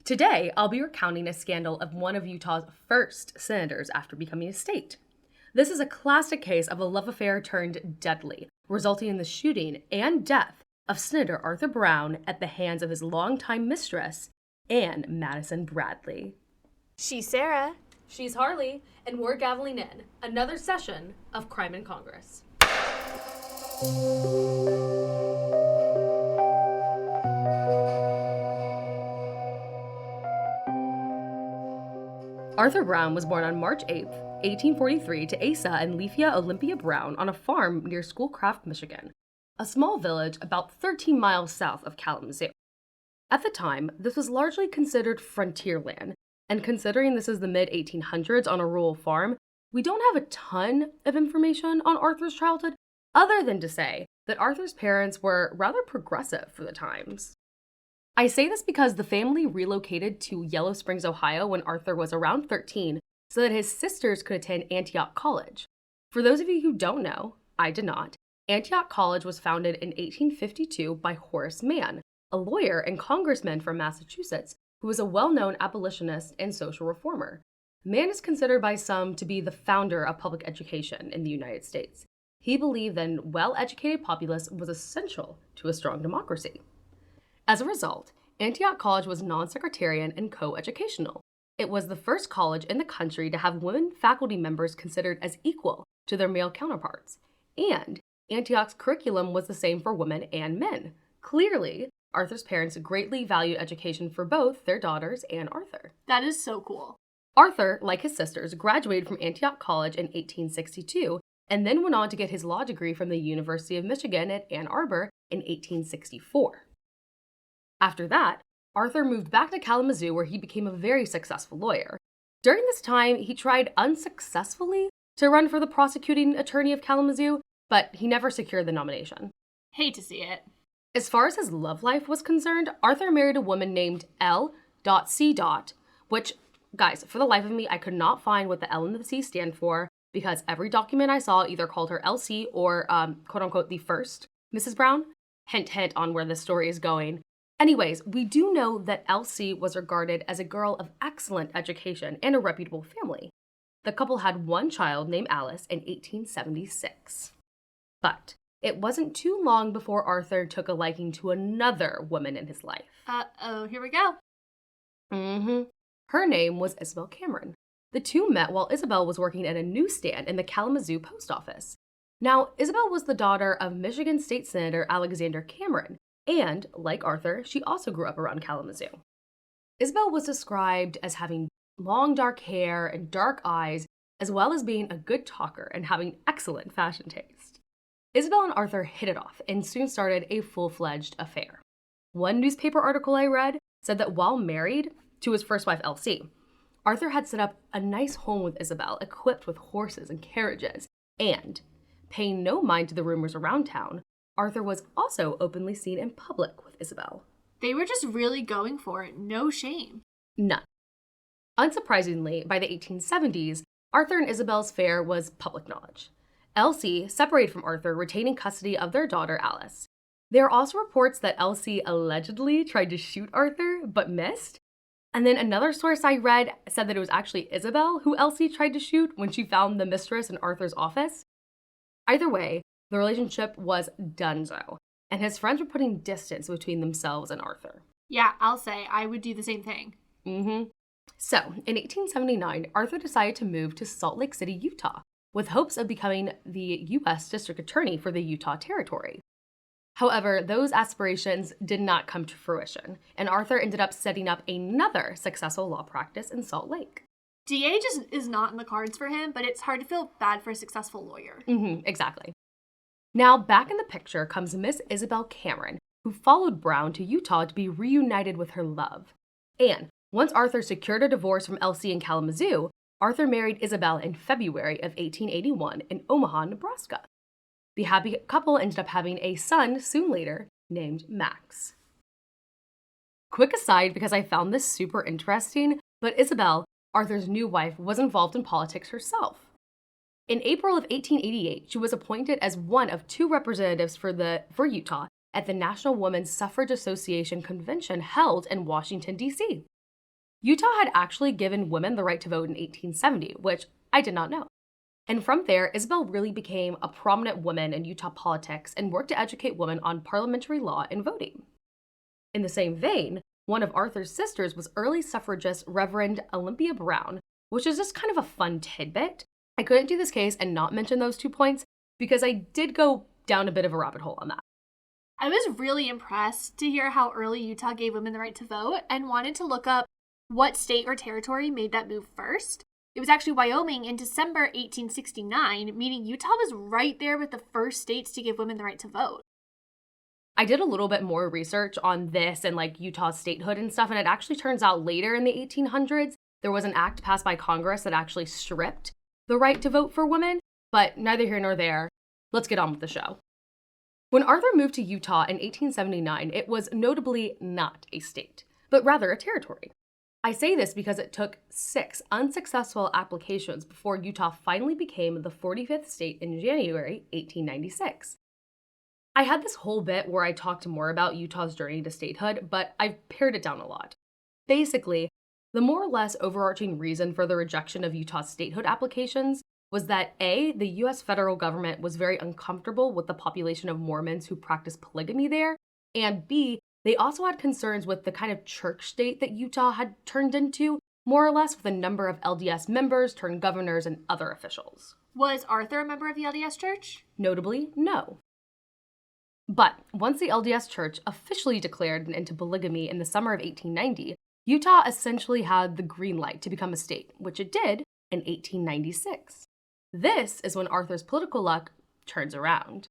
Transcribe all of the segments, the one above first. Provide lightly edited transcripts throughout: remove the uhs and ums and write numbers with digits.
Today, I'll be recounting a scandal of one of Utah's first senators after becoming a state. This is a classic case of a love affair turned deadly, resulting in the shooting and death of Senator Arthur Brown at the hands of his longtime mistress, Madison Bradley. She's Sarah. She's Harley, and we're gaveling in another session of Crime in Congress. Arthur Brown was born on March 8, 1843 to Asa and Leafia Olympia Brown on a farm near Schoolcraft, Michigan, a small village about 13 miles south of Kalamazoo. At the time, this was largely considered frontier land, and considering this is the mid-1800s on a rural farm, we don't have a ton of information on Arthur's childhood, other than to say that Arthur's parents were rather progressive for the times. I say this because the family relocated to Yellow Springs, Ohio when Arthur was around 13 so that his sisters could attend Antioch College. For those of you who don't know, I did not, Antioch College was founded in 1852 by Horace Mann, a lawyer and congressman from Massachusetts who was a well-known abolitionist and social reformer. Mann is considered by some to be the founder of public education in the United States. He believed that a well-educated populace was essential to a strong democracy. As a result, Antioch College was non-sectarian and co-educational. It was the first college in the country to have women faculty members considered as equal to their male counterparts. And Antioch's curriculum was the same for women and men. Clearly, Arthur's parents greatly valued education for both their daughters and Arthur. That is so cool. Arthur, like his sisters, graduated from Antioch College in 1862 and then went on to get his law degree from the University of Michigan at Ann Arbor in 1864. After that, Arthur moved back to Kalamazoo where he became a very successful lawyer. During this time, he tried unsuccessfully to run for the prosecuting attorney of Kalamazoo, but he never secured the nomination. Hate to see it. As far as his love life was concerned, Arthur married a woman named L.C. which, guys, for the life of me, I could not find what the L and the C stand for because every document I saw either called her L.C. or, quote-unquote, the first Mrs. Brown. Hint, hint on where this story is going. Anyways, we do know that Elsie was regarded as a girl of excellent education and a reputable family. The couple had one child named Alice in 1876. But it wasn't too long before Arthur took a liking to another woman in his life. Uh-oh, here we go. Her name was Isabel Cameron. The two met while Isabel was working at a newsstand in the Kalamazoo post office. Now, Isabel was the daughter of Michigan State Senator Alexander Cameron, and, like Arthur, she also grew up around Kalamazoo. Isabel was described as having long dark hair and dark eyes, as well as being a good talker and having excellent fashion taste. Isabel and Arthur hit it off and soon started a full-fledged affair. One newspaper article I read said that while married to his first wife, Elsie, Arthur had set up a nice home with Isabel, equipped with horses and carriages, and, paying no mind to the rumors around town, Arthur was also openly seen in public with Isabel. They were just really going for it, no shame. None. Unsurprisingly, by the 1870s, Arthur and Isabel's affair was public knowledge. Elsie separated from Arthur, retaining custody of their daughter, Alice. There are also reports that Elsie allegedly tried to shoot Arthur, but missed. And then another source I read said that it was actually Isabel who Elsie tried to shoot when she found the mistress in Arthur's office. Either way, the relationship was donezo, and his friends were putting distance between themselves and Arthur. Yeah, I'll say, I would do the same thing. So, in 1879, Arthur decided to move to Salt Lake City, Utah, with hopes of becoming the U.S. District Attorney for the Utah Territory. However, those aspirations did not come to fruition, and Arthur ended up setting up another successful law practice in Salt Lake. DA just is not in the cards for him, but it's hard to feel bad for a successful lawyer. Exactly. Now, back in the picture comes Miss Isabel Cameron, who followed Brown to Utah to be reunited with her love. And once Arthur secured a divorce from Elsie in Kalamazoo, Arthur married Isabel in February of 1881 in Omaha, Nebraska. The happy couple ended up having a son soon later named Max. Quick aside, because I found this super interesting, but Isabel, Arthur's new wife, was involved in politics herself. In April of 1888, she was appointed as one of two representatives for Utah at the National Women's Suffrage Association convention held in Washington, D.C. Utah had actually given women the right to vote in 1870, which I did not know. And from there, Isabel really became a prominent woman in Utah politics and worked to educate women on parliamentary law and voting. In the same vein, one of Arthur's sisters was early suffragist Reverend Olympia Brown, which is just kind of a fun tidbit. I couldn't do this case and not mention those 2 points because I did go down a bit of a rabbit hole on that. I was really impressed to hear how early Utah gave women the right to vote and wanted to look up what state or territory made that move first. It was actually Wyoming in December 1869, meaning Utah was right there with the first states to give women the right to vote. I did a little bit more research on this and Utah's statehood and stuff, and it actually turns out later in the 1800s, there was an act passed by Congress that actually stripped the right to vote for women, but neither here nor there. Let's get on with the show. When Arthur moved to Utah in 1879, it was notably not a state, but rather a territory. I say this because it took 6 unsuccessful applications before Utah finally became the 45th state in January 1896. I had this whole bit where I talked more about Utah's journey to statehood, but I've pared it down a lot. Basically, the more or less overarching reason for the rejection of Utah's statehood applications was that A, the US federal government was very uncomfortable with the population of Mormons who practiced polygamy there, and B, they also had concerns with the kind of church state that Utah had turned into, more or less with a number of LDS members turned governors and other officials. Was Arthur a member of the LDS Church? Notably, no. But once the LDS Church officially declared an end to polygamy in the summer of 1890, Utah essentially had the green light to become a state, which it did in 1896. This is when Arthur's political luck turns around.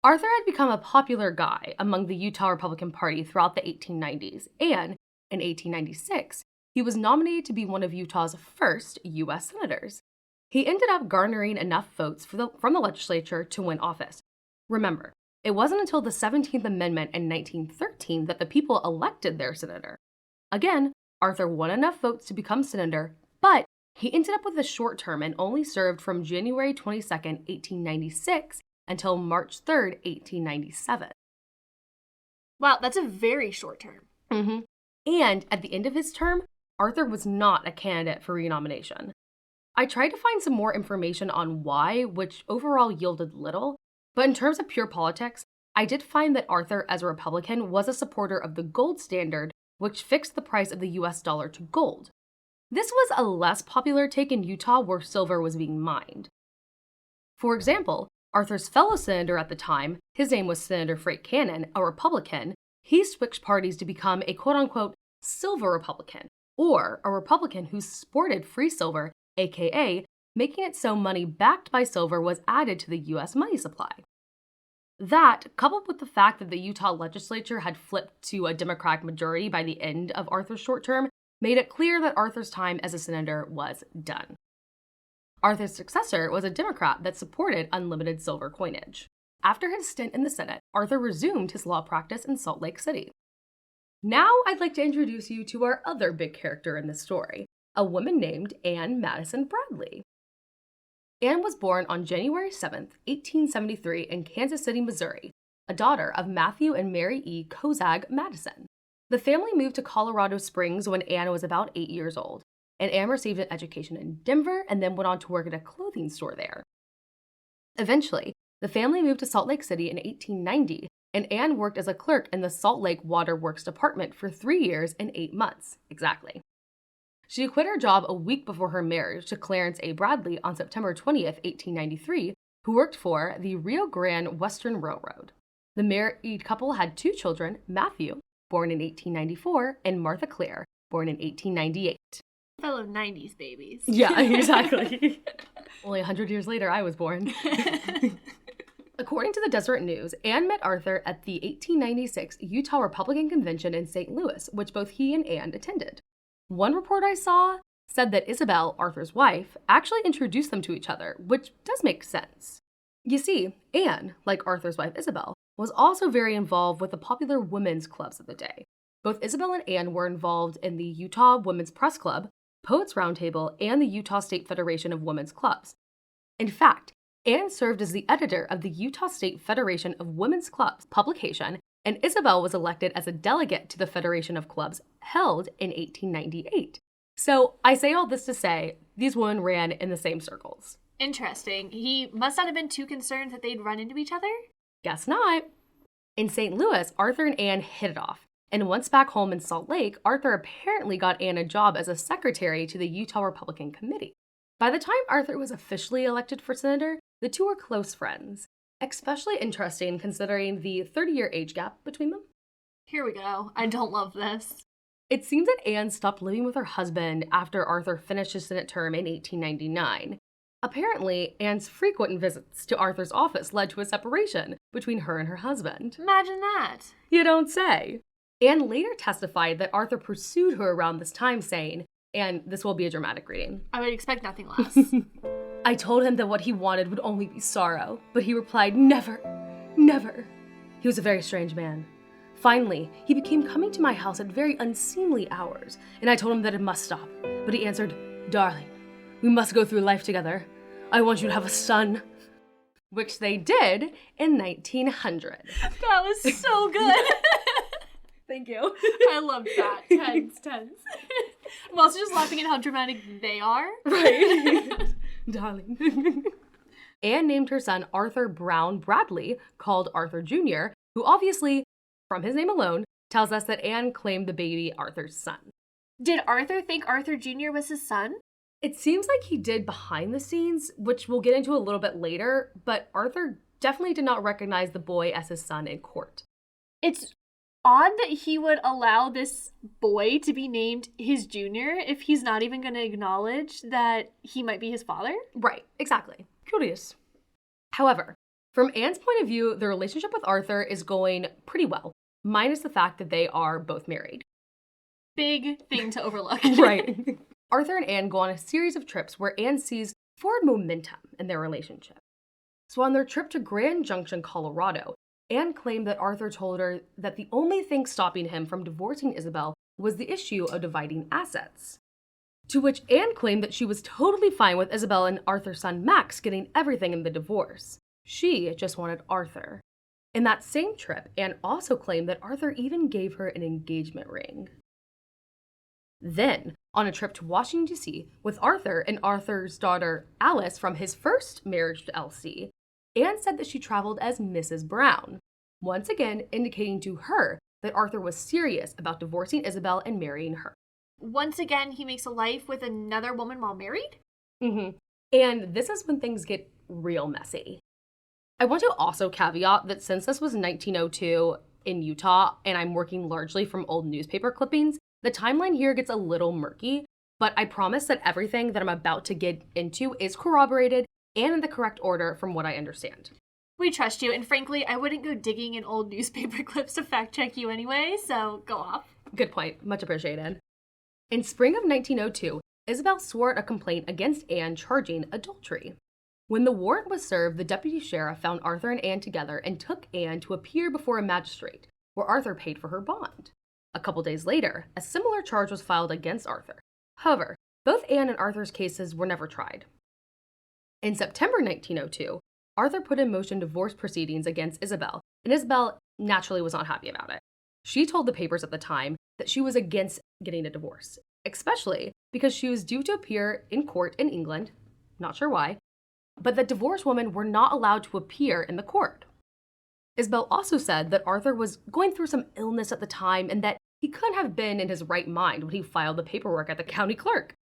Arthur had become a popular guy among the Utah Republican Party throughout the 1890s, and in 1896, he was nominated to be one of Utah's first U.S. senators. He ended up garnering enough votes from the legislature to win office. Remember, it wasn't until the 17th Amendment in 1913 that the people elected their senator. Again, Arthur won enough votes to become senator, but he ended up with a short term and only served from January 22, 1896 until March 3, 1897. Wow, that's a very short term. And at the end of his term, Arthur was not a candidate for renomination. I tried to find some more information on why, which overall yielded little, but in terms of pure politics, I did find that Arthur, as a Republican, was a supporter of the gold standard, which fixed the price of the US dollar to gold. This was a less popular take in Utah where silver was being mined. For example, Arthur's fellow senator at the time, his name was Senator Frank Cannon, a Republican, he switched parties to become a quote-unquote silver Republican, or a Republican who sported free silver, aka making it so money backed by silver was added to the US money supply. That, coupled with the fact that the Utah legislature had flipped to a Democratic majority by the end of Arthur's short term, made it clear that Arthur's time as a senator was done. Arthur's successor was a Democrat that supported unlimited silver coinage. After his stint in the Senate, Arthur resumed his law practice in Salt Lake City. Now I'd like to introduce you to our other big character in this story, a woman named Anne Madison Bradley. Anne was born on January 7, 1873 in Kansas City, Missouri, a daughter of Matthew and Mary E. Kozag Madison. The family moved to Colorado Springs when Anne was about 8 years old, and Anne received an education in Denver and then went on to work at a clothing store there. Eventually, the family moved to Salt Lake City in 1890, and Anne worked as a clerk in the Salt Lake Water Works Department for 3 years and 8 months, exactly. She quit her job a week before her marriage to Clarence A. Bradley on September 20th, 1893, who worked for the Rio Grande Western Railroad. The married couple had 2 children, Matthew, born in 1894, and Martha Clare, born in 1898. Fellow 90s babies. Yeah, exactly. Only 100 years later, I was born. According to the Deseret News, Anne met Arthur at the 1896 Utah Republican Convention in St. Louis, which both he and Anne attended. One report I saw said that Isabel, Arthur's wife, actually introduced them to each other, which does make sense. You see, Anne, like Arthur's wife Isabel, was also very involved with the popular women's clubs of the day. Both Isabel and Anne were involved in the Utah Women's Press Club, Poets Roundtable, and the Utah State Federation of Women's Clubs. In fact, Anne served as the editor of the Utah State Federation of Women's Clubs publication and Isabel was elected as a delegate to the Federation of Clubs held in 1898. So I say all this to say these women ran in the same circles. Interesting. He must not have been too concerned that they'd run into each other? Guess not. In St. Louis, Arthur and Anne hit it off. And once back home in Salt Lake, Arthur apparently got Anne a job as a secretary to the Utah Republican Committee. By the time Arthur was officially elected for senator, the two were close friends. Especially interesting considering the 30-year age gap between them. Here we go. I don't love this. It seems that Anne stopped living with her husband after Arthur finished his Senate term in 1899. Apparently, Anne's frequent visits to Arthur's office led to a separation between her and her husband. Imagine that. You don't say. Anne later testified that Arthur pursued her around this time, saying, and this will be a dramatic reading, I would expect nothing less. I told him that what he wanted would only be sorrow, but he replied, never, never. He was a very strange man. Finally, he became coming to my house at very unseemly hours, and I told him that it must stop. But he answered, darling, we must go through life together. I want you to have a son. Which they did in 1900. That was so good. Thank you. I loved that. Tense. I'm also just laughing at how dramatic they are. Right. Darling. Anne named her son Arthur Brown Bradley, called Arthur Jr., who obviously, from his name alone, tells us that Anne claimed the baby Arthur's son. Did Arthur think Arthur Jr. was his son? It seems like he did behind the scenes, which we'll get into a little bit later, but Arthur definitely did not recognize the boy as his son in court. It's odd that he would allow this boy to be named his junior if he's not even going to acknowledge that he might be his father. Right, exactly. Curious. However, from Anne's point of view, the relationship with Arthur is going pretty well, minus the fact that they are both married. Big thing to overlook. Right. Arthur and Anne go on a series of trips where Anne sees forward momentum in their relationship. So on their trip to Grand Junction, Colorado, Anne claimed that Arthur told her that the only thing stopping him from divorcing Isabel was the issue of dividing assets. To which Anne claimed that she was totally fine with Isabel and Arthur's son Max getting everything in the divorce. She just wanted Arthur. In that same trip, Anne also claimed that Arthur even gave her an engagement ring. Then, on a trip to Washington, D.C., with Arthur and Arthur's daughter Alice from his first marriage to Elsie, Anne said that she traveled as Mrs. Brown, once again indicating to her that Arthur was serious about divorcing Isabel and marrying her. Once again, he makes a life with another woman while married? Mm-hmm. And this is when things get real messy. I want to also caveat that since this was 1902 in Utah, and I'm working largely from old newspaper clippings, the timeline here gets a little murky, but I promise that everything that I'm about to get into is corroborated and in the correct order from what I understand. We trust you, and frankly, I wouldn't go digging in old newspaper clips to fact check you anyway, so go off. Good point. Much appreciated. In spring of 1902, Isabel swore a complaint against Anne charging adultery. When the warrant was served, the deputy sheriff found Arthur and Anne together and took Anne to appear before a magistrate, where Arthur paid for her bond. A couple days later, a similar charge was filed against Arthur. However, both Anne and Arthur's cases were never tried. In September 1902, Arthur put in motion divorce proceedings against Isabel, and Isabel naturally was not happy about it. She told the papers at the time that she was against getting a divorce, especially because she was due to appear in court in England, not sure why, but that divorced women were not allowed to appear in the court. Isabel also said that Arthur was going through some illness at the time and that he couldn't have been in his right mind when he filed the paperwork at the county clerk.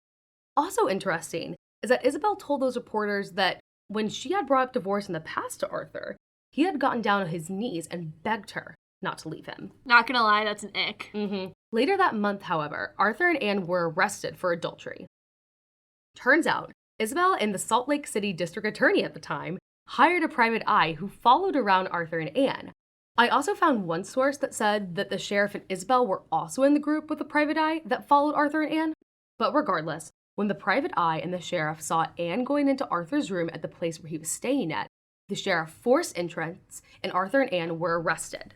Also interesting is that Isabel told those reporters that when she had brought up divorce in the past to Arthur, he had gotten down on his knees and begged her not to leave him. Not gonna lie, that's an ick. Mm-hmm. Later that month, however, Arthur and Anne were arrested for adultery. Turns out, Isabel and the Salt Lake City district attorney at the time hired a private eye who followed around Arthur and Anne. I also found one source that said that the sheriff and Isabel were also in the group with the private eye that followed Arthur and Anne. But regardless, when the private eye and the sheriff saw Anne going into Arthur's room at the place where he was staying at, the sheriff forced entrance and Arthur and Anne were arrested.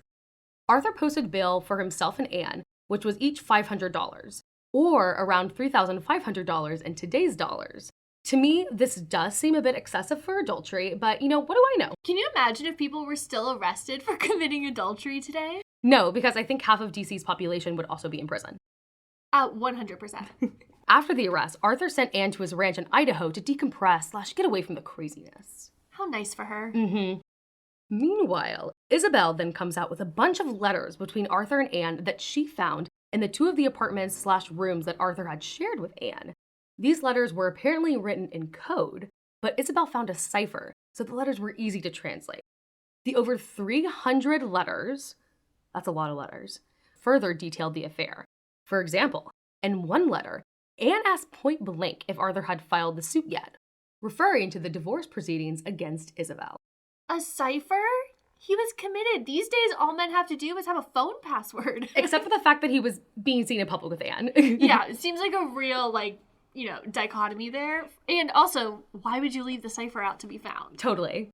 Arthur posted bail for himself and Anne, which was each $500, or around $3,500 in today's dollars. To me, this does seem a bit excessive for adultery, but what do I know? Can you imagine if people were still arrested for committing adultery today? No, because I think half of DC's population would also be in prison. 100%. After the arrest, Arthur sent Anne to his ranch in Idaho to decompress / get away from the craziness. How nice for her. Mm-hmm. Meanwhile, Isabel then comes out with a bunch of letters between Arthur and Anne that she found in the two of the apartments / rooms that Arthur had shared with Anne. These letters were apparently written in code, but Isabel found a cipher, so the letters were easy to translate. The over 300 letters, that's a lot of letters, further detailed the affair. For example, in one letter, Anne asked point blank if Arthur had filed the suit yet, referring to the divorce proceedings against Isabel. A cipher? He was committed. These days, all men have to do is have a phone password. Except for the fact that he was being seen in public with Anne. Yeah, it seems like a real, dichotomy there. And also, why would you leave the cipher out to be found? Totally.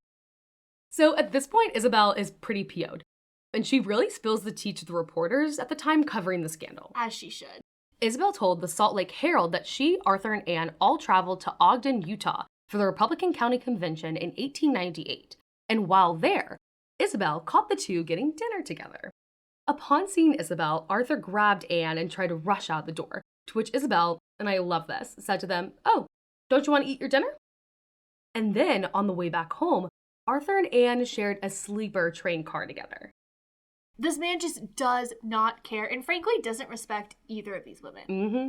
So at this point, Isabel is pretty PO'd. And she really spills the tea to the reporters at the time covering the scandal. As she should. Isabel told the Salt Lake Herald that she, Arthur, and Anne all traveled to Ogden, Utah for the Republican County Convention in 1898. And while there, Isabel caught the two getting dinner together. Upon seeing Isabel, Arthur grabbed Anne and tried to rush out the door, to which Isabel, and I love this, said to them, "Oh, don't you want to eat your dinner?" And then, on the way back home, Arthur and Anne shared a sleeper train car together. This man just does not care and frankly doesn't respect either of these women. Mm-hmm.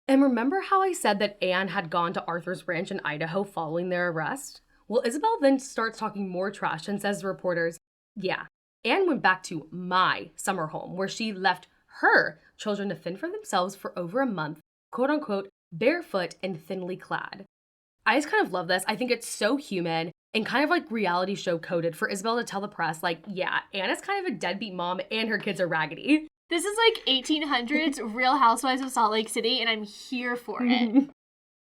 And remember how I said that Anne had gone to Arthur's ranch in Idaho following their arrest? Well, Isabel then starts talking more trash and says to reporters, yeah, Anne went back to my summer home where she left her children to fend for themselves for over a month, quote unquote, barefoot and thinly clad. I just kind of love this. I think it's so human and kind of like reality show coded for Isabel to tell the press, like, yeah, Anna's kind of a deadbeat mom and her kids are raggedy. This is like 1800s Real Housewives of Salt Lake City, and I'm here for it.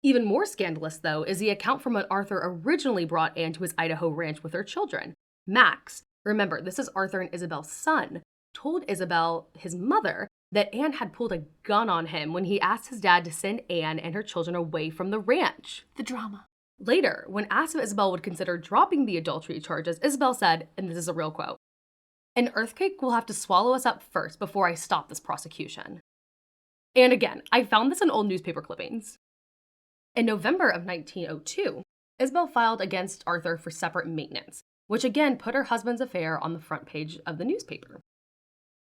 Even more scandalous, though, is the account from when Arthur originally brought Anne to his Idaho ranch with her children. Max, remember, this is Arthur and Isabel's son, told Isabel, his mother, that Anne had pulled a gun on him when he asked his dad to send Anne and her children away from the ranch. The drama. Later, when asked if Isabel would consider dropping the adultery charges, Isabel said, and this is a real quote, "An earthquake will have to swallow us up first before I stop this prosecution." And again, I found this in old newspaper clippings. In November of 1902, Isabel filed against Arthur for separate maintenance, which again put her husband's affair on the front page of the newspaper.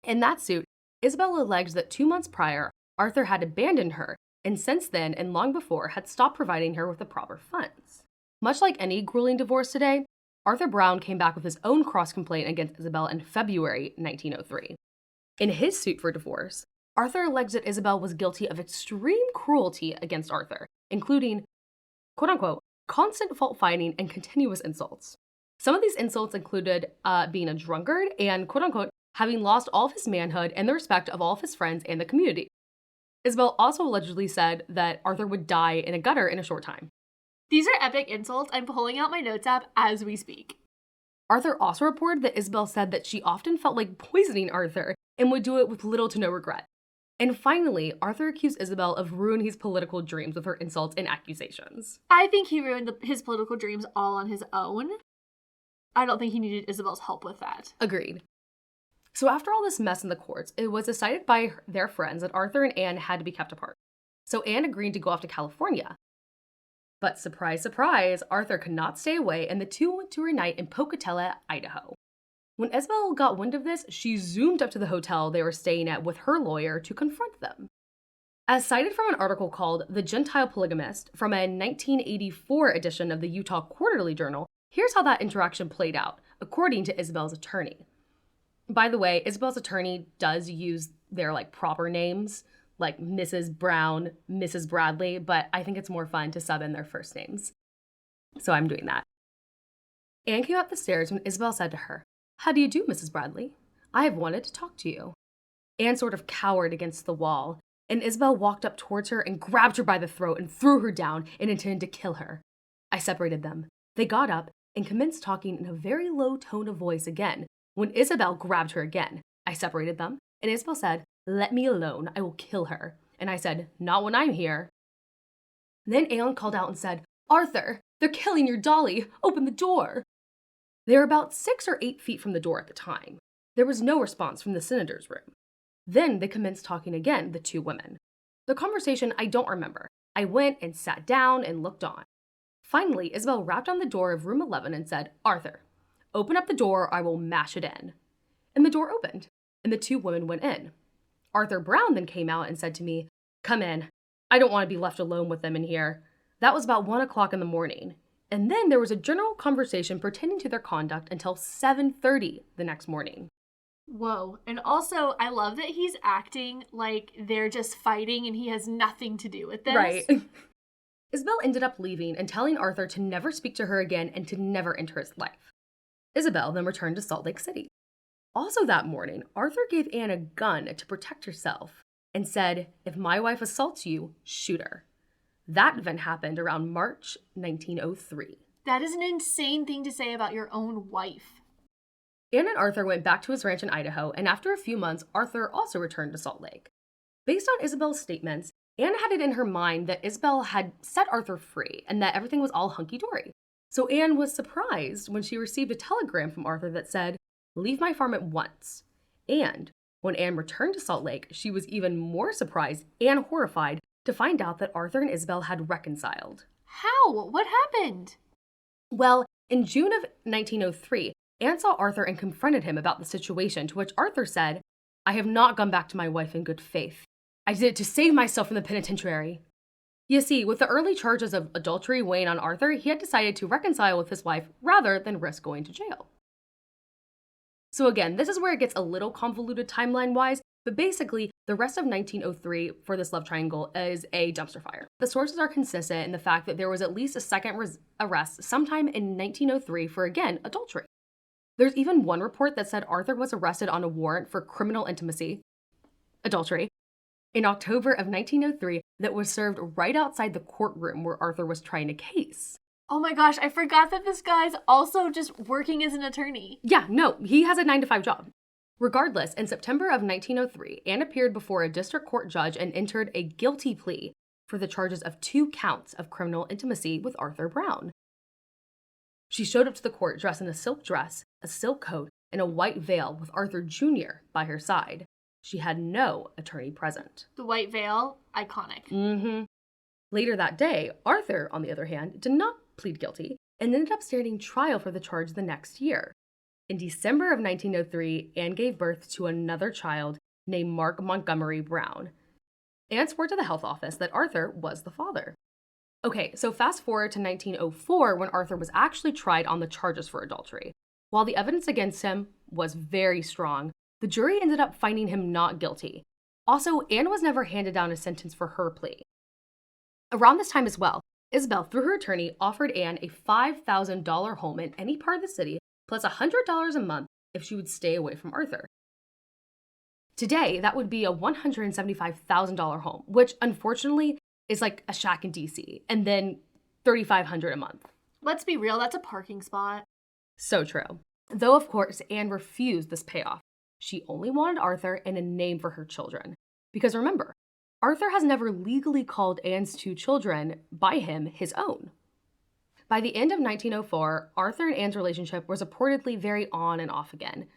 In that suit, Isabel alleged that 2 months prior, Arthur had abandoned her, and since then and long before had stopped providing her with the proper funds. Much like any grueling divorce today, Arthur Brown came back with his own cross-complaint against Isabel in February 1903. In his suit for divorce, Arthur alleged that Isabel was guilty of extreme cruelty against Arthur, including, quote-unquote, constant fault-finding and continuous insults. Some of these insults included being a drunkard and, quote-unquote, having lost all of his manhood and the respect of all of his friends and the community. Isabel also allegedly said that Arthur would die in a gutter in a short time. These are epic insults. I'm pulling out my notes app as we speak. Arthur also reported that Isabel said that she often felt like poisoning Arthur and would do it with little to no regret. And finally, Arthur accused Isabel of ruining his political dreams with her insults and accusations. I think he ruined his political dreams all on his own. I don't think he needed Isabel's help with that. Agreed. So after all this mess in the courts, it was decided by their friends that Arthur and Anne had to be kept apart. So Anne agreed to go off to California. But surprise, surprise, Arthur could not stay away, and the two went to a night in Pocatello, Idaho. When Isabel got wind of this, she zoomed up to the hotel they were staying at with her lawyer to confront them. As cited from an article called The Gentile Polygamist from a 1984 edition of the Utah Quarterly Journal, here's how that interaction played out, according to Isabel's attorney. By the way, Isabel's attorney does use their proper names, like Mrs. Brown, Mrs. Bradley, but I think it's more fun to sub in their first names. So I'm doing that. Anne came up the stairs when Isabel said to her, "How do you do, Mrs. Bradley? I have wanted to talk to you." Anne sort of cowered against the wall, and Isabel walked up towards her and grabbed her by the throat and threw her down and intended to kill her. I separated them. They got up and commenced talking in a very low tone of voice again. When Isabel grabbed her again, I separated them, and Isabel said, "Let me alone, I will kill her." And I said, "Not when I'm here." Then Anne called out and said, "Arthur, they're killing your dolly, open the door." They were about 6 or 8 feet from the door at the time. There was no response from the senator's room. Then they commenced talking again, the two women. The conversation I don't remember. I went and sat down and looked on. Finally, Isabel rapped on the door of room 11 and said, "Arthur, open up the door or I will mash it in." And the door opened, and the two women went in. Arthur Brown then came out and said to me, "Come in. I don't want to be left alone with them in here." That was about 1 o'clock in the morning. And then there was a general conversation pertaining to their conduct until 7:30 the next morning. Whoa. And also, I love that he's acting like they're just fighting and he has nothing to do with this. Right. Isabel ended up leaving and telling Arthur to never speak to her again and to never enter his life. Isabel then returned to Salt Lake City. Also that morning, Arthur gave Anne a gun to protect herself and said, "If my wife assaults you, shoot her." That event happened around March 1903. That is an insane thing to say about your own wife. Anne and Arthur went back to his ranch in Idaho, and after a few months, Arthur also returned to Salt Lake. Based on Isabel's statements, Anne had it in her mind that Isabel had set Arthur free and that everything was all hunky-dory. So Anne was surprised when she received a telegram from Arthur that said, "Leave my farm at once." And when Anne returned to Salt Lake, she was even more surprised and horrified to find out that Arthur and Isabel had reconciled. How? What happened? Well, in June of 1903, Anne saw Arthur and confronted him about the situation, to which Arthur said, "I have not gone back to my wife in good faith. I did it to save myself from the penitentiary." You see, with the early charges of adultery weighing on Arthur, he had decided to reconcile with his wife rather than risk going to jail. So again, this is where it gets a little convoluted timeline-wise, but basically, the rest of 1903 for this love triangle is a dumpster fire. The sources are consistent in the fact that there was at least a second arrest sometime in 1903 for, again, adultery. There's even one report that said Arthur was arrested on a warrant for criminal intimacy, adultery, in October of 1903 that was served right outside the courtroom where Arthur was trying a case. Oh my gosh, I forgot that this guy's also just working as an attorney. Yeah, no, he has a 9-to-5 job. Regardless, in September of 1903, Anne appeared before a district court judge and entered a guilty plea for the charges of 2 counts of criminal intimacy with Arthur Brown. She showed up to the court dressed in a silk dress, a silk coat, and a white veil with Arthur Jr. by her side. She had no attorney present. The white veil, iconic. Mm-hmm. Later that day, Arthur, on the other hand, did not plead guilty and ended up standing trial for the charge the next year. In December of 1903, Anne gave birth to another child named Mark Montgomery Brown. Anne swore to the health office that Arthur was the father. Okay, so fast forward to 1904 when Arthur was actually tried on the charges for adultery. While the evidence against him was very strong, the jury ended up finding him not guilty. Also, Anne was never handed down a sentence for her plea. Around this time as well, Isabel, through her attorney, offered Anne a $5,000 home in any part of the city, plus $100 a month if she would stay away from Arthur. Today, that would be a $175,000 home, which unfortunately is like a shack in DC, and then $3,500 a month. Let's be real, that's a parking spot. So true. Though, of course, Anne refused this payoff. She only wanted Arthur and a name for her children. Because remember, Arthur has never legally called Anne's 2 children by him his own. By the end of 1904, Arthur and Anne's relationship was reportedly very on and off again.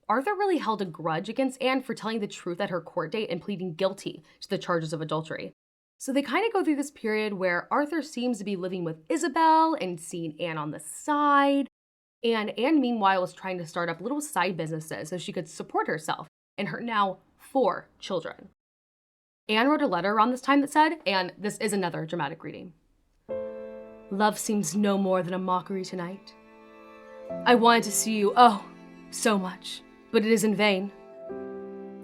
Arthur really held a grudge against Anne for telling the truth at her court date and pleading guilty to the charges of adultery. So they kind of go through this period where Arthur seems to be living with Isabel and seeing Anne on the side. And Anne, meanwhile, was trying to start up little side businesses so she could support herself and her now 4 children. Anne wrote a letter around this time that said, and this is another dramatic reading, "Love seems no more than a mockery tonight. I wanted to see you, oh, so much, but it is in vain.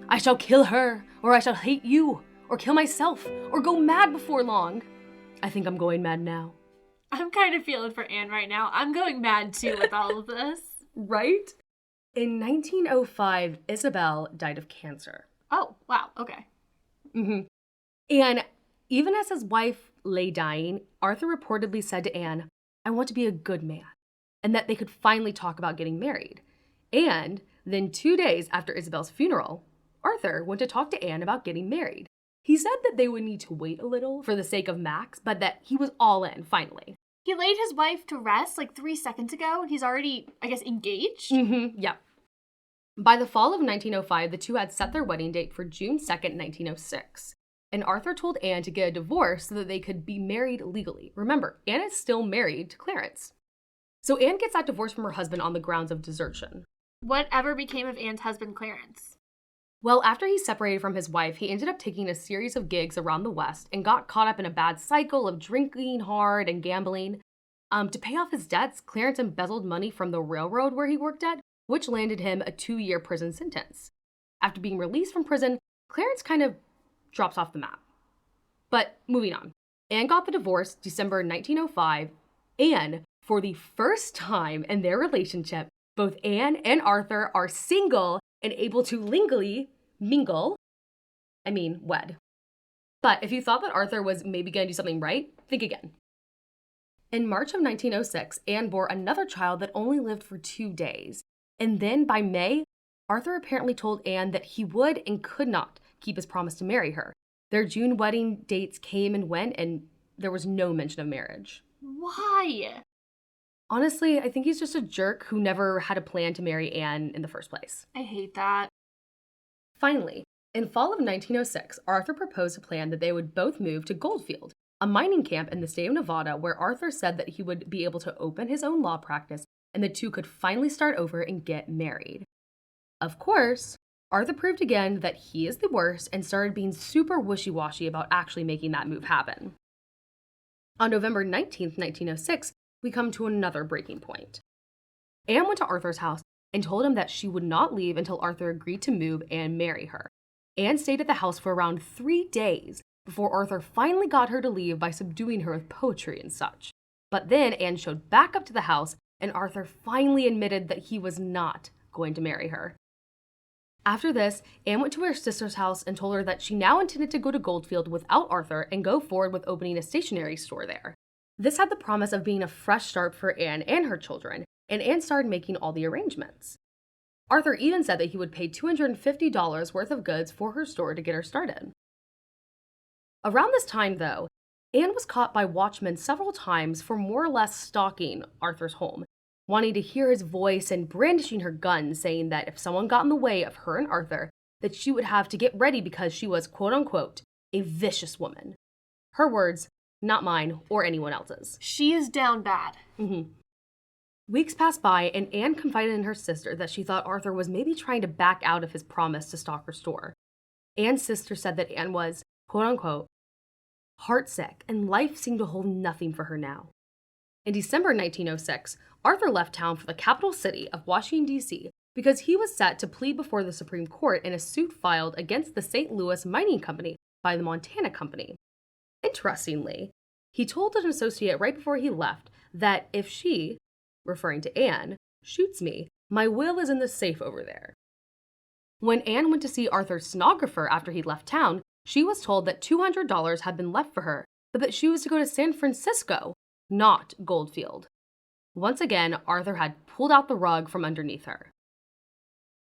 I shall kill her, or I shall hate you, or kill myself, or go mad before long. I think I'm going mad now." I'm kind of feeling for Anne right now. I'm going mad too with all of this. Right? In 1905, Isabel died of cancer. Oh, wow. Okay. And even as his wife lay dying, Arthur reportedly said to Anne, "I want to be a good man," and that they could finally talk about getting married. And then 2 days after Isabel's funeral, Arthur went to talk to Anne about getting married. He said that they would need to wait a little for the sake of Max, but that he was all in finally. He laid his wife to rest like 3 seconds ago, and he's already, I guess, engaged? Yeah. By the fall of 1905, the two had set their wedding date for June 2nd, 1906. And Arthur told Anne to get a divorce so that they could be married legally. Remember, Anne is still married to Clarence. So Anne gets that divorce from her husband on the grounds of desertion. Whatever became of Anne's husband, Clarence? Well, after he separated from his wife, he ended up taking a series of gigs around the West and got caught up in a bad cycle of drinking hard and gambling. To pay off his debts, Clarence embezzled money from the railroad where he worked at, which landed him a 2-year prison sentence. After being released from prison, Clarence kind of drops off the map. But moving on. Anne got the divorce December 1905, and for the first time in their relationship, both Anne and Arthur are single and able to legally wed. But if you thought that Arthur was maybe going to do something right, think again. In March of 1906, Anne bore another child that only lived for 2 days. And then by May, Arthur apparently told Anne that he would and could not keep his promise to marry her. Their June wedding dates came and went, and there was no mention of marriage. Why? Honestly, I think he's just a jerk who never had a plan to marry Anne in the first place. I hate that. Finally, in fall of 1906, Arthur proposed a plan that they would both move to Goldfield, a mining camp in the state of Nevada where Arthur said that he would be able to open his own law practice and the two could finally start over and get married. Of course, Arthur proved again that he is the worst and started being super wishy-washy about actually making that move happen. On November 19th, 1906, we come to another breaking point. Anne went to Arthur's house and told him that she would not leave until Arthur agreed to move and marry her. Anne stayed at the house for around 3 days before Arthur finally got her to leave by subduing her with poetry and such. But then Anne showed back up to the house and Arthur finally admitted that he was not going to marry her. After this, Anne went to her sister's house and told her that she now intended to go to Goldfield without Arthur and go forward with opening a stationery store there. This had the promise of being a fresh start for Anne and her children, and Anne started making all the arrangements. Arthur even said that he would pay $250 worth of goods for her store to get her started. Around this time, though, Anne was caught by watchmen several times for more or less stalking Arthur's home, wanting to hear his voice and brandishing her gun, saying that if someone got in the way of her and Arthur, that she would have to get ready because she was, quote-unquote, a vicious woman. Her words, not mine or anyone else's. She is down bad. Weeks passed by, and Anne confided in her sister that she thought Arthur was maybe trying to back out of his promise to stalk her store. Anne's sister said that Anne was, quote-unquote, heartsick, and life seemed to hold nothing for her now. In December 1906, Arthur left town for the capital city of Washington, D.C., because he was set to plead before the Supreme Court in a suit filed against the St. Louis Mining Company by the Montana Company. Interestingly, he told an associate right before he left that if she, referring to Anne, shoots me, my will is in the safe over there. When Anne went to see Arthur's stenographer after he left town, she was told that $200 had been left for her, but that she was to go to San Francisco, not Goldfield. Once again, Arthur had pulled out the rug from underneath her.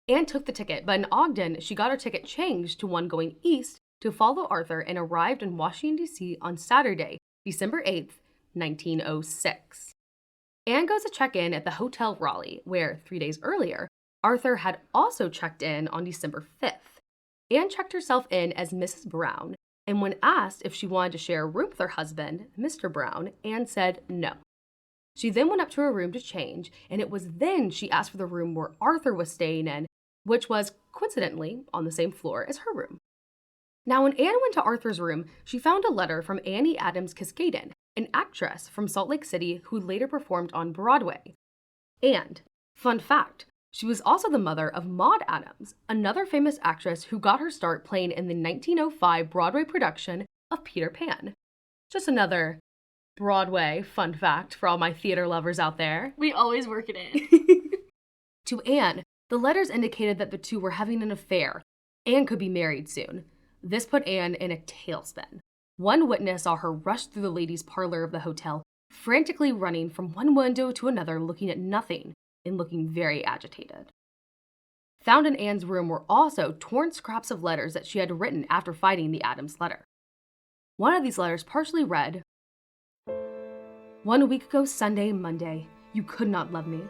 Anne took the ticket, but in Ogden, she got her ticket changed to one going east to follow Arthur and arrived in Washington, D.C. on Saturday, December 8th, 1906. Anne goes to check in at the Hotel Raleigh, where 3 days earlier, Arthur had also checked in on December 5th. Anne checked herself in as Mrs. Brown, and when asked if she wanted to share a room with her husband, Mr. Brown, Anne said no. She then went up to her room to change, and it was then she asked for the room where Arthur was staying in, which was, coincidentally, on the same floor as her room. Now, when Anne went to Arthur's room, she found a letter from Annie Adams Cascaden, an actress from Salt Lake City who later performed on Broadway. And, fun fact, she was also the mother of Maude Adams, another famous actress who got her start playing in the 1905 Broadway production of Peter Pan. Just another Broadway fun fact for all my theater lovers out there. We always work it in. To Anne, the letters indicated that the two were having an affair and could be married soon. This put Anne in a tailspin. One witness saw her rush through the ladies' parlor of the hotel, frantically running from one window to another, looking at nothing and looking very agitated. Found in Anne's room were also torn scraps of letters that she had written after finding the Adams letter. One of these letters partially read, 1 week ago Sunday, Monday, you could not love me.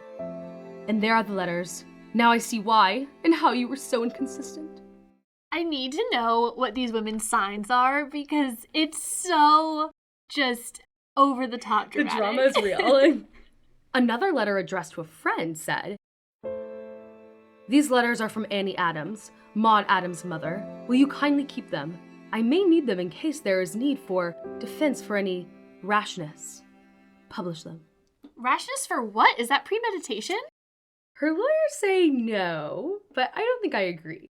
And there are the letters, Now I see why, and how you were so inconsistent. I need to know what these women's signs are because it's so just over the top dramatic. The drama is real. Another letter addressed to a friend said, "These letters are from Annie Adams, Maud Adams' mother. Will you kindly keep them? I may need them in case there is need for defense for any rashness. Publish them." Rashness for what? Is that premeditation? Her lawyers say no, but I don't think I agree.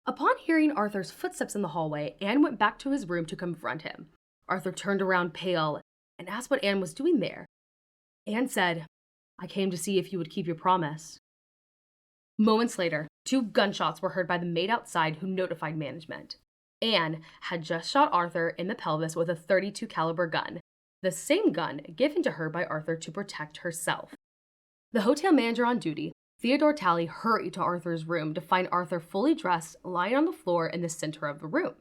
Upon hearing Arthur's footsteps in the hallway, Anne went back to his room to confront him. Arthur turned around pale and asked what Anne was doing there. Anne said, "I came to see if you would keep your promise." Moments later, 2 gunshots were heard by the maid outside who notified management. Anne had just shot Arthur in the pelvis with a .32 caliber gun, the same gun given to her by Arthur to protect herself. The hotel manager on duty, Theodore Talley, hurried to Arthur's room to find Arthur fully dressed, lying on the floor in the center of the room.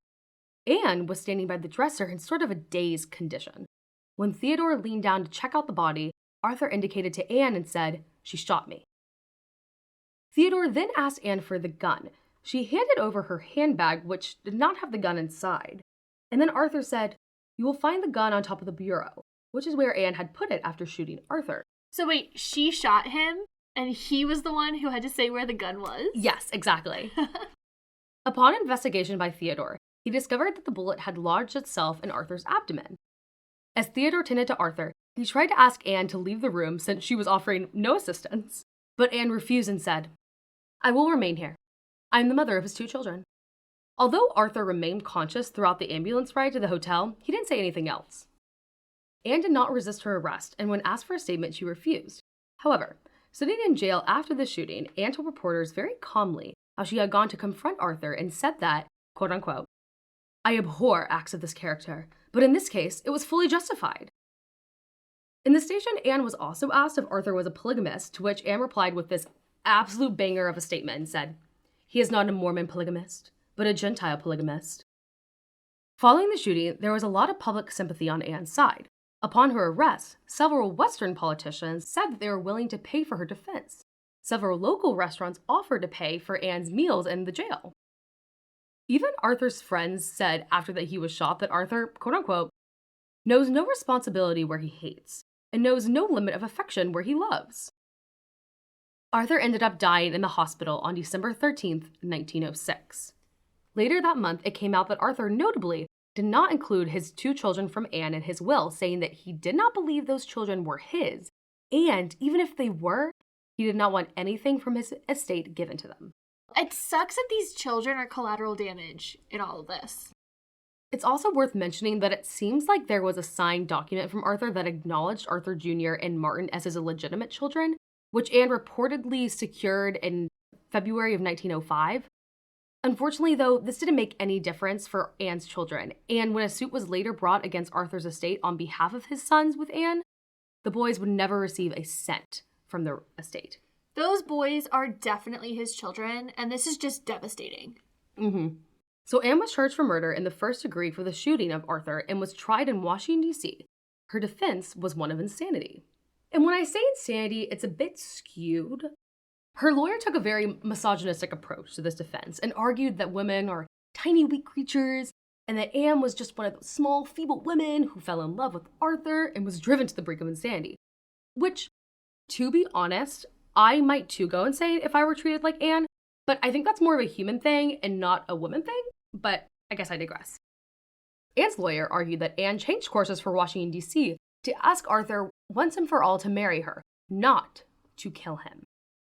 Anne was standing by the dresser in sort of a dazed condition. When Theodore leaned down to check out the body, Arthur indicated to Anne and said, "She shot me." Theodore then asked Anne for the gun. She handed over her handbag, which did not have the gun inside. And then Arthur said, "You will find the gun on top of the bureau," which is where Anne had put it after shooting Arthur. So wait, she shot him, and he was the one who had to say where the gun was? Yes, exactly. Upon investigation by Theodore, he discovered that the bullet had lodged itself in Arthur's abdomen. As Theodore tended to Arthur, he tried to ask Anne to leave the room since she was offering no assistance. But Anne refused and said, "I will remain here. I am the mother of his 2 children." Although Arthur remained conscious throughout the ambulance ride to the hotel, he didn't say anything else. Anne did not resist her arrest, and when asked for a statement, she refused. However, sitting in jail after the shooting, Anne told reporters very calmly how she had gone to confront Arthur and said that, quote unquote, "I abhor acts of this character, but in this case, it was fully justified." In the station, Anne was also asked if Arthur was a polygamist, to which Anne replied with this absolute banger of a statement and said, "He is not a Mormon polygamist, but a Gentile polygamist." Following the shooting, there was a lot of public sympathy on Anne's side. Upon her arrest, several Western politicians said that they were willing to pay for her defense. Several local restaurants offered to pay for Anne's meals in the jail. Even Arthur's friends said after that he was shot that Arthur, quote unquote, knows no responsibility where he hates, and knows no limit of affection where he loves. Arthur ended up dying in the hospital on December 13th, 1906. Later that month, it came out that Arthur notably did not include his 2 children from Anne in his will, saying that he did not believe those children were his, and even if they were, he did not want anything from his estate given to them. It sucks that these children are collateral damage in all of this. It's also worth mentioning that it seems like there was a signed document from Arthur that acknowledged Arthur Jr. and Martin as his illegitimate children, which Anne reportedly secured in February of 1905. Unfortunately, though, this didn't make any difference for Anne's children, and when a suit was later brought against Arthur's estate on behalf of his sons with Anne, the boys would never receive a cent from their estate. Those boys are definitely his children, and this is just devastating. So Anne was charged for murder in the first degree for the shooting of Arthur and was tried in Washington, D.C. Her defense was one of insanity. And when I say insanity, it's a bit skewed. Her lawyer took a very misogynistic approach to this defense and argued that women are tiny, weak creatures and that Anne was just one of those small, feeble women who fell in love with Arthur and was driven to the brink of insanity. Which, to be honest, I might too go insane if I were treated like Anne, but I think that's more of a human thing and not a woman thing, but I guess I digress. Anne's lawyer argued that Anne changed courses for Washington, D.C. to ask Arthur once and for all to marry her, not to kill him.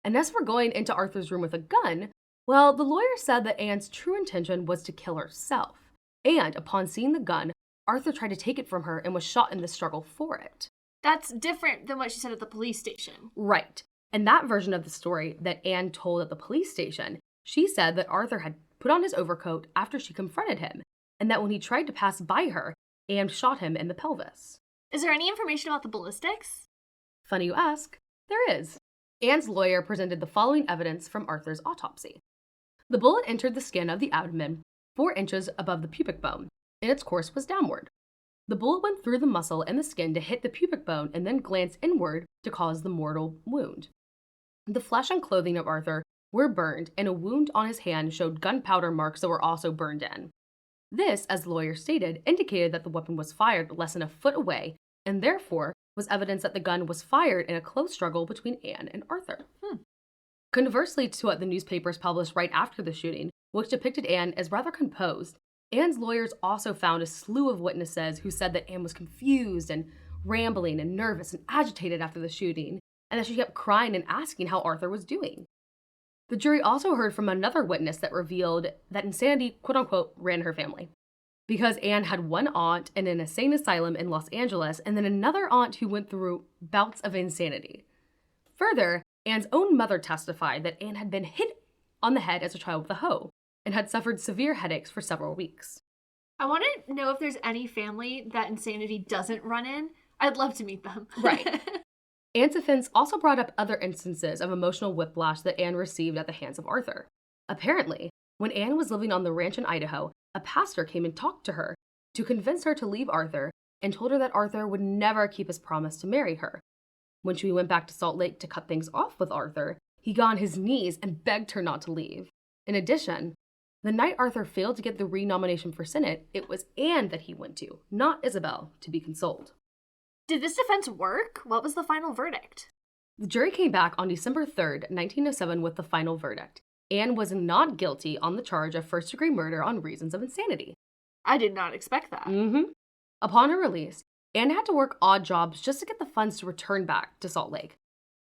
And as for going into Arthur's room with a gun, well, the lawyer said that Anne's true intention was to kill herself. And upon seeing the gun, Arthur tried to take it from her and was shot in the struggle for it. That's different than what she said at the police station. Right. And that version of the story that Anne told at the police station, she said that Arthur had put on his overcoat after she confronted him, and that when he tried to pass by her, Anne shot him in the pelvis. Is there any information about the ballistics? Funny you ask. There is. Anne's lawyer presented the following evidence from Arthur's autopsy. The bullet entered the skin of the abdomen 4 inches above the pubic bone, and its course was downward. The bullet went through the muscle and the skin to hit the pubic bone and then glanced inward to cause the mortal wound. The flesh and clothing of Arthur were burned, and a wound on his hand showed gunpowder marks that were also burned in. This, as the lawyer stated, indicated that the weapon was fired less than a foot away, and therefore was evidence that the gun was fired in a close struggle between Anne and Arthur. Conversely to what the newspapers published right after the shooting, which depicted Anne as rather composed, Anne's lawyers also found a slew of witnesses who said that Anne was confused and rambling and nervous and agitated after the shooting, and that she kept crying and asking how Arthur was doing. The jury also heard from another witness that revealed that insanity, quote-unquote, ran her family. Because Anne had one aunt in an insane asylum in Los Angeles and then another aunt who went through bouts of insanity. Further, Anne's own mother testified that Anne had been hit on the head as a child with a hoe and had suffered severe headaches for several weeks. I want to know if there's any family that insanity doesn't run in. I'd love to meet them. Right. Anne's defense also brought up other instances of emotional whiplash that Anne received at the hands of Arthur. Apparently, when Anne was living on the ranch in Idaho, a pastor came and talked to her to convince her to leave Arthur and told her that Arthur would never keep his promise to marry her. When she went back to Salt Lake to cut things off with Arthur, he got on his knees and begged her not to leave. In addition, the night Arthur failed to get the renomination for Senate, it was Anne that he went to, not Isabel, to be consoled. Did this defense work? What was the final verdict? The jury came back on December 3rd, 1907 with the final verdict. Anne was not guilty on the charge of first-degree murder on reasons of insanity. I did not expect that. Upon her release, Anne had to work odd jobs just to get the funds to return back to Salt Lake.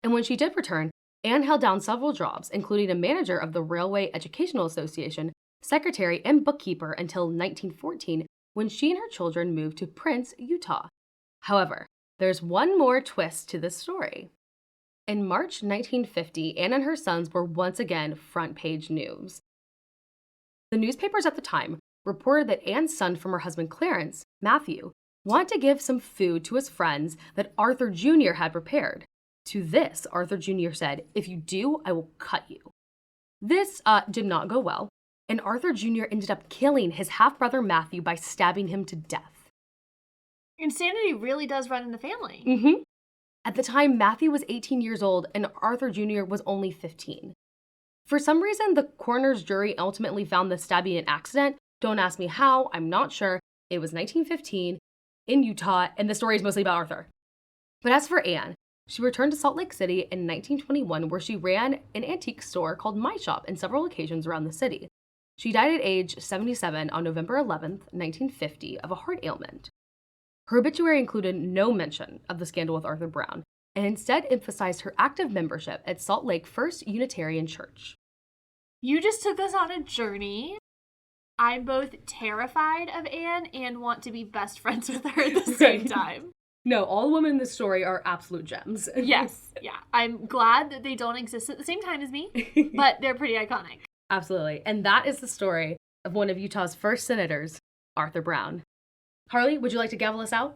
And when she did return, Anne held down several jobs, including a manager of the Railway Educational Association, secretary, and bookkeeper until 1914, when she and her children moved to Prince, Utah. However, there's one more twist to this story. In March 1950, Anne and her sons were once again front-page news. The newspapers at the time reported that Anne's son from her husband Clarence, Matthew, wanted to give some food to his friends that Arthur Jr. had prepared. To this, Arthur Jr. said, "If you do, I will cut you." This did not go well, and Arthur Jr. ended up killing his half-brother Matthew by stabbing him to death. Insanity really does run in the family. At the time, Matthew was 18 years old and Arthur Jr. was only 15. For some reason, the coroner's jury ultimately found the stabbing an accident. Don't ask me how, I'm not sure. It was 1915 in Utah, and the story is mostly about Arthur. But as for Anne, she returned to Salt Lake City in 1921, where she ran an antique store called My Shop in several locations around the city. She died at age 77 on November 11th, 1950, of a heart ailment. Her obituary included no mention of the scandal with Arthur Brown, and instead emphasized her active membership at Salt Lake First Unitarian Church. You just took us on a journey. I'm both terrified of Anne and want to be best friends with her at the same time. No, all the women in this story are absolute gems. Yes, yeah. I'm glad that they don't exist at the same time as me, but they're pretty iconic. Absolutely. And that is the story of one of Utah's first senators, Arthur Brown. Harley, would you like to gavel us out?